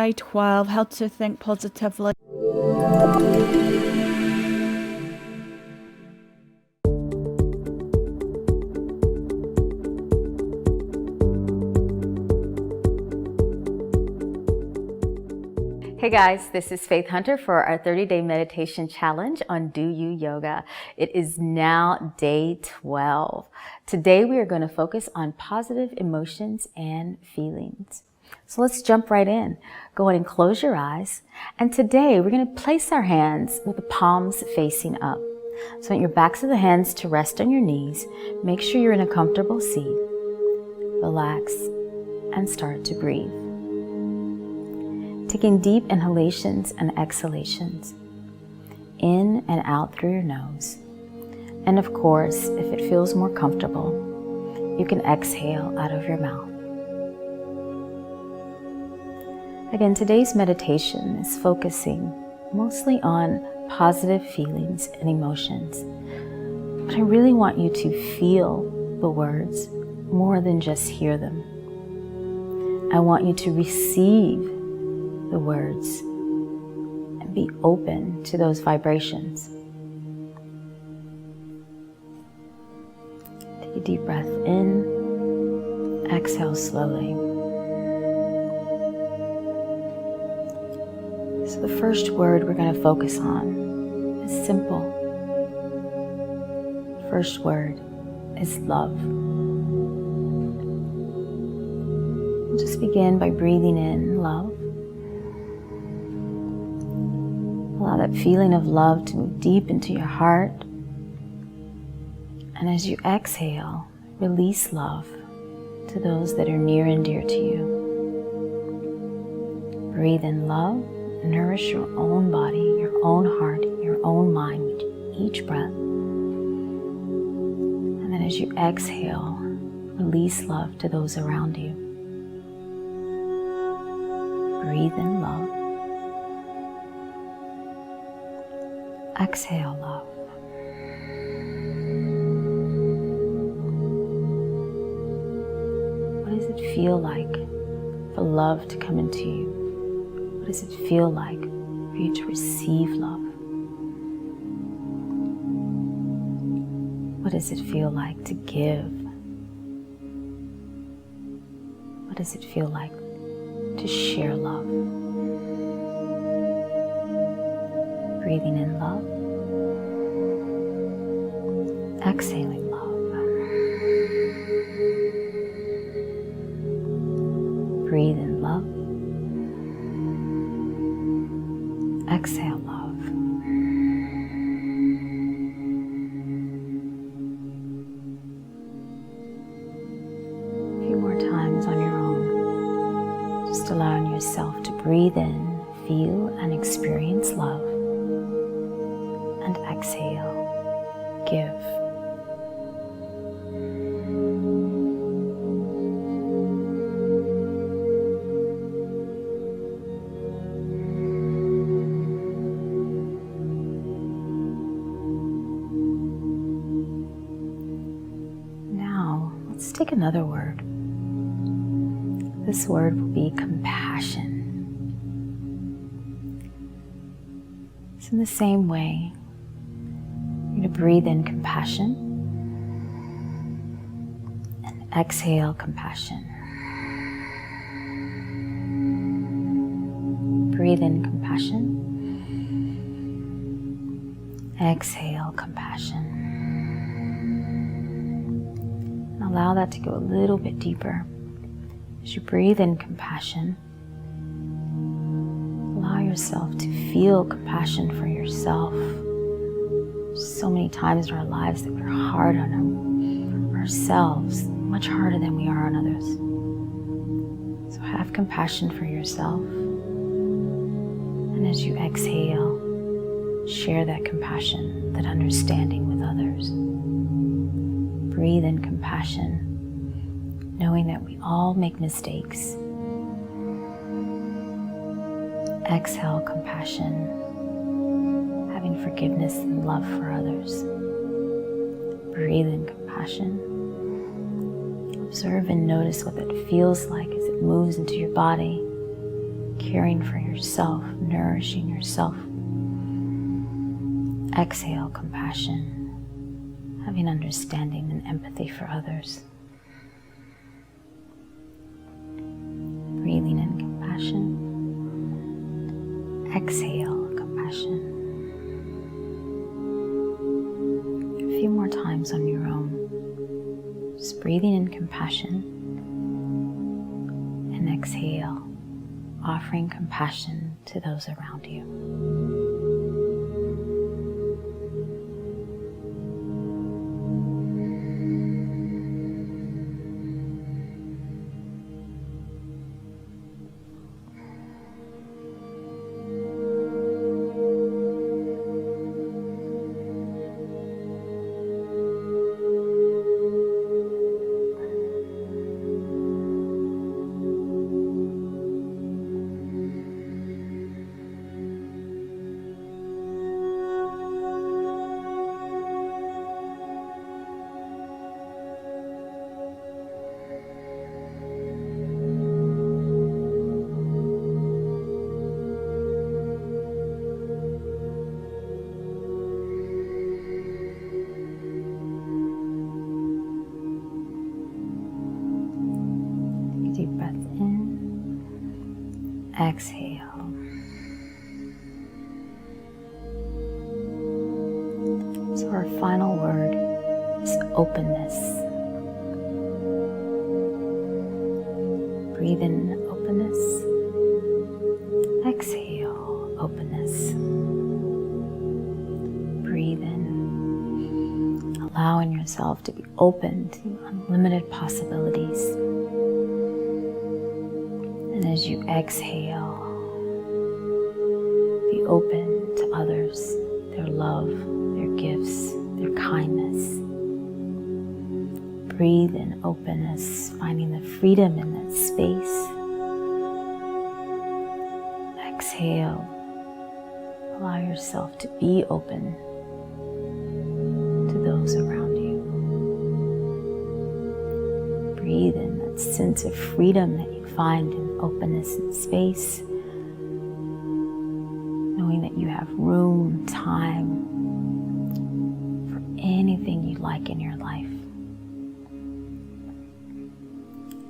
Day 12, how to think positively. Hey guys, this is Faith Hunter for our 30-day meditation challenge on Do You Yoga. It is now day 12. Today we are going to focus on positive emotions and feelings. So let's jump right in. Go ahead and close your eyes. And today we're going to place our hands with the palms facing up. So want your backs of the hands to rest on your knees. Make sure you're in a comfortable seat. Relax and start to breathe. Taking deep inhalations and exhalations, in and out through your nose. And of course, if it feels more comfortable, you can exhale out of your mouth. Again, today's meditation is focusing mostly on positive feelings and emotions. But I really want you to feel the words more than just hear them. I want you to receive the words and be open to those vibrations. Take a deep breath in, exhale slowly. So the first word we're going to focus on is simple. The first word is love. We'll just begin by breathing in love. Allow that feeling of love to move deep into your heart. And as you exhale, release love to those that are near and dear to you. Breathe in love, nourish your own body, your own heart, your own mind with each breath. And then as you exhale, release love to those around you. Breathe in love. Exhale love. What does it feel like for love to come into you? What does it feel like for you to receive love? What does it feel like to give? What does it feel like to share love? Breathing in love, exhaling love. Breathe in love, exhale love. A few more times on your own, just allowing yourself to breathe in, feel and experience love. And exhale, give. Now, let's take another word. This word will be compassion. So in the same way, you're going to breathe in compassion and exhale compassion. Breathe in compassion. Exhale compassion. And allow that to go a little bit deeper. As you breathe in compassion, allow yourself to feel compassion for yourself. So many times in our lives that we're hard on ourselves, much harder than we are on others. So have compassion for yourself. And as you exhale, share that compassion, that understanding with others. Breathe in compassion, knowing that we all make mistakes. Exhale compassion, having forgiveness and love for others. Breathe in compassion. Observe and notice what that feels like as it moves into your body. caring for yourself, nourishing yourself. Exhale, compassion, having understanding and empathy for others. Breathing in compassion. Exhale, compassion. A few more times on your own. Just breathing in compassion and exhale, offering compassion to those around you. Deep breath in, exhale. So our final word is openness. Breathe in openness, exhale openness. Breathe in, allowing yourself to be open to unlimited possibilities. And as you exhale, be open to others, their love, their gifts, their kindness. Breathe in openness, finding the freedom in that space. Exhale, allow yourself to be open to those around you. Breathe in that sense of freedom that you find in openness and space, knowing that you have room, time for anything you like in your life.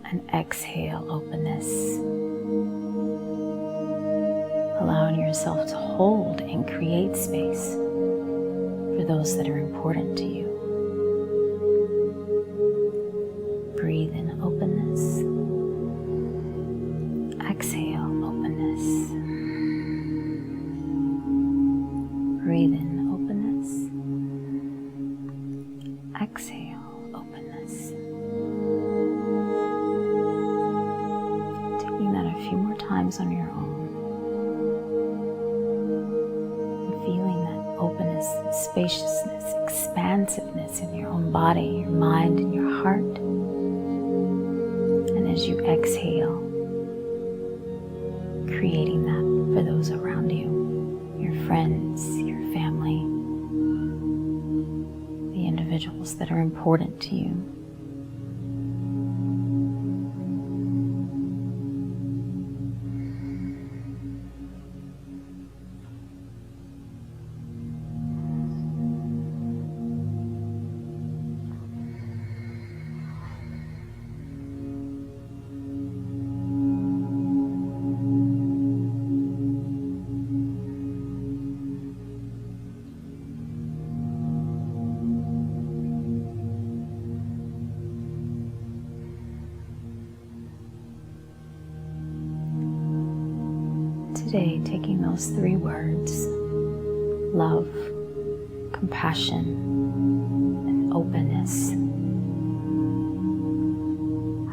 And exhale openness, allowing yourself to hold and create space for those that are important to you. Breathe in openness. Exhale openness. Breathe in openness. Exhale openness. Taking that a few more times on your own. And feeling that openness, spaciousness, expansiveness in your own body, your mind, and your heart. And as you exhale, creating that for those around you, your friends, your family, the individuals that are important to you. Today, taking those three words, love, compassion, and openness,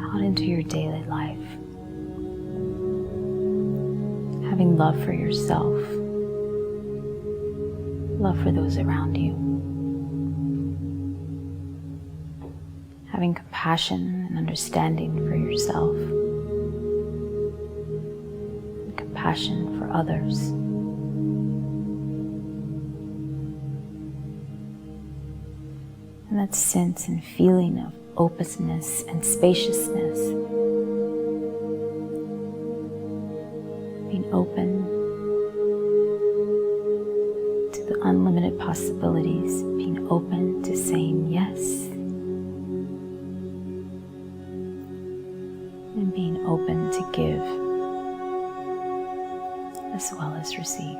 out into your daily life. Having love for yourself, love for those around you. Having compassion and understanding for yourself. Compassion for others. And that sense and feeling of openness and spaciousness. Being open to the unlimited possibilities, being open to saying yes, and being open to give as well as receive.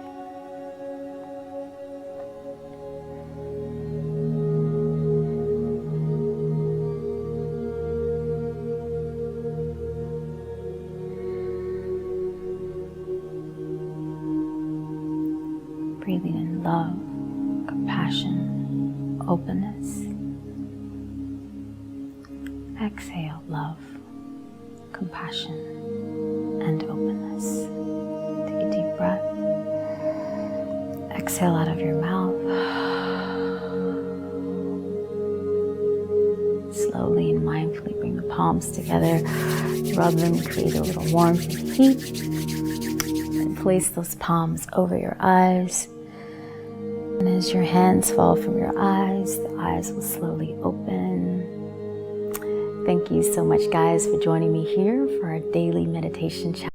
Breathing in love, compassion, openness. Exhale, love, compassion, and openness. Take a deep breath. Exhale out of your mouth. Slowly and mindfully bring the palms together. Rub them, create a little warmth and heat. And place those palms over your eyes. And as your hands fall from your eyes, the eyes will slowly open. Thank you so much, guys, for joining me here for our daily meditation challenge.